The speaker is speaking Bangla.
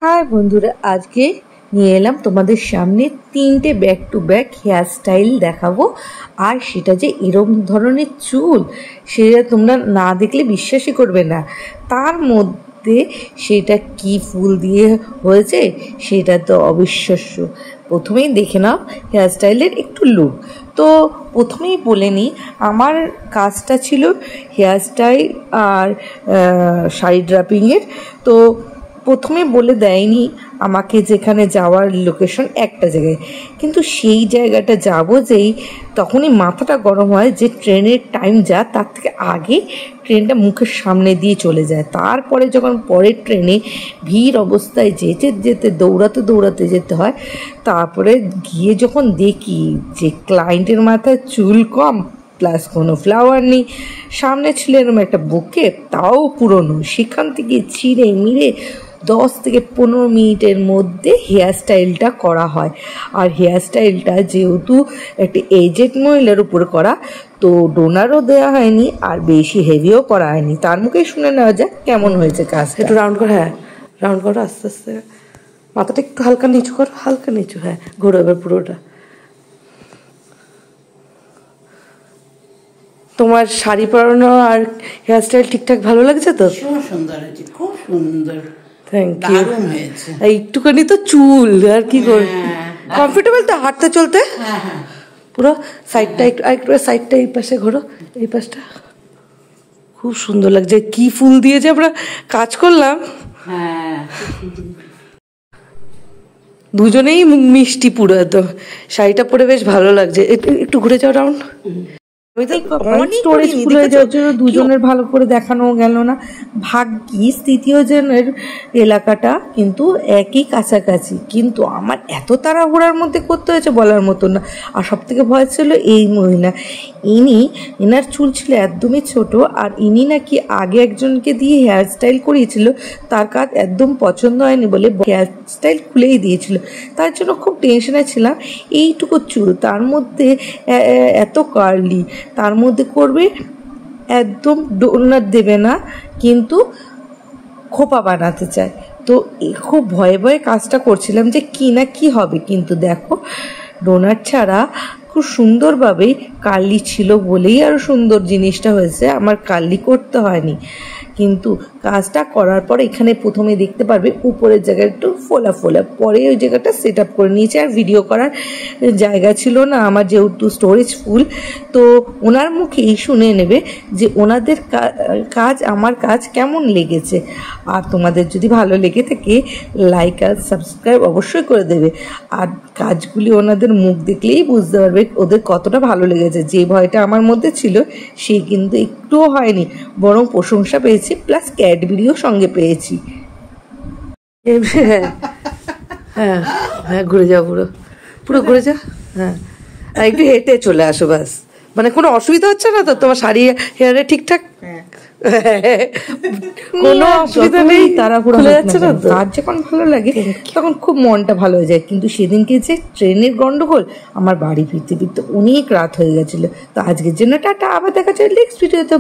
হাই বন্ধুরা, আজকে নিয়ে এলাম তোমাদের সামনে 3টে back to back hairstyle দেখাবো। আর সেটা যে এরকম ধরনের চুল, সেটা তোমরা না দেখলে বিশ্বাসই করবে না। তার মধ্যে সেটা কি ফুল দিয়ে হয়েছে সেটা তো অবিশ্বাস্য। প্রথমেই দেখে নাও হেয়ার স্টাইলের একটু লুক। তো প্রথমেই বলে নিই, আমার কাজটা ছিল হেয়ার স্টাইল আর শাড়ি ড্রাপিংয়ের। তো প্রথমে বলে দেয়নি আমাকে যেখানে যাওয়ার লোকেশন একটা জায়গায়, কিন্তু সেই জায়গাটা যাব যেই তখনই মাথাটা গরম হয় যে ট্রেনের টাইম যা তার থেকে আগে ট্রেনটা মুখের সামনে দিয়ে চলে যায়। তারপরে যখন পরের ট্রেনে ভিড় অবস্থায় যেতে যেতে দৌড়াতে দৌড়াতে যেতে হয়, তারপরে গিয়ে যখন দেখি যে ক্লায়েন্টের মাথায় চুল কম প্লাস কোনো ফ্লাওয়ার নেই, সামনে ছিল এরকম একটা বুকে, তাও পুরনো, সেখান থেকে ছিঁড়ে মিড়ে 10 থেকে 15 মিনিটের মধ্যে হেয়ার স্টাইলটা করা হয়। আর হেয়ার স্টাইলটা যেহেতু একটা এজেড মহিলার উপরে করা, তো ডোনারও দেওয়া হয়নি আর বেশি হেভিও করা হয়নি। তার মুখে শুনে নেওয়া যাক কেমন হয়েছে কাজ। একটু রাউন্ড করো, হ্যাঁ রাউন্ড করো আস্তে আস্তে, মাথাটা একটু হালকা নিচু করো, হালকা নিচু, হ্যাঁ ঘোরো এবার পুরোটা। তোমার শাড়ি পরানো আর হেয়ার স্টাইল ঠিকঠাক ভালো লাগছে তো? সুন্দর হয়েছে, খুব সুন্দর, থ্যাংক ইউ। দারুণ হয়েছে। একটুখানি তো চুল আর কি কর, কমফোর্টেবল তো হাঁটতে চলতে? পুরো সাইডটা একটু সাইডটা এই পাশে ঘোরো, এই পাশটা খুব সুন্দর লাগছে। কি ফুল দিয়ে যে আমরা কাজ করলাম, হ্যাঁ দুজনেই মিষ্টি পুরো একদম। শাড়িটা পরে বেশ ভালো লাগছে। একটু ঘুরে যাও রাউন্ড। স্টোরেজ ফুল হয়ে যাওয়ার জন্য দুজনের ভালো করে দেখানো গেল না। ভাগ্যিস তৃতীয় জনের এলাকাটা কিন্তু একই কাছাকাছি, কিন্তু আমার এত তাড়াহুড়ার মধ্যে করতে হয়েছে বলার মতো না। আর সব থেকে ভয় ছিল এই মহিলা, এনার চুল ছিল একদমই ছোট, আর ইনি নাকি আগে একজনকে দিয়ে হেয়ার স্টাইল করিয়েছিল, তার কাজ একদম পছন্দ হয়নি বলে হেয়ার স্টাইল খুলেই দিয়েছিল। তার জন্য খুব টেনশনে ছিলাম। এইটুকু চুল, তার মধ্যে এত কার্লি, তার মধ্যে করবে একদম ডোনাট দেবে না, কিন্তু খোপা বানাতে চায়। তো খুব ভয়ে ভয়ে কাজটা করছিলাম যে কি না কি হবে, কিন্তু দেখো ডোনাট ছাড়া খুব সুন্দরভাবে কার্লি ছিল বলেই আরও সুন্দর জিনিসটা হয়েছে। আমার কার্লি করতে হয়নি, কিন্তু কাজটা করার পর এখানে প্রথমে দেখতে পারবে উপরের জায়গায় একটু ফোলা ফোলা, পরে ওই জায়গাটা সেট আপ করে নিয়েছে। আর ভিডিও করার জায়গা ছিল না আমার, যেহেতু স্টোরেজ ফুল। তো ওনার মুখেই শুনে নেবে যে ওনাদের কাজ আমার কাজ কেমন লেগেছে। আর তোমাদের যদি ভালো লেগে থাকে লাইক আর সাবস্ক্রাইব অবশ্যই করে দেবে। আর কাজগুলি ওনাদের মুখ দেখলেই বুঝতে পারবে ওদের কতটা ভালো লেগেছে। যে ভয়টা আমার মধ্যে ছিল সে কিন্তু একটুও হয়নি, বরং প্রশংসা পেয়েছি, প্লাস ক্যাডবেরিও সঙ্গে পেয়েছি। হ্যাঁ হ্যাঁ হ্যাঁ ঘুরে যাও, পুরো পুরো ঘুরে যাও। হ্যাঁ একটু হেঁটে চলে আসো ব্যাস, মানে কোনো অসুবিধা হচ্ছে না তো? তোমার শাড়ি হেয়ারে ঠিকঠাক কোনো অসুবিধা নেই, তাড়াহুড়ো খুলে যাচ্ছে না তো? কাজ যখন ভালো লাগে তখন খুব মনটা ভালো হয়ে যায়। কিন্তু সেদিনকে যে ট্রেনের গন্ডগোল, আমার বাড়ি ফিরতে ফিরতে অনেক রাত হয়ে গেছিল। তো আজকের জন্য টাটা, আবার দেখা যায় নেক্সট ভিডিওতে।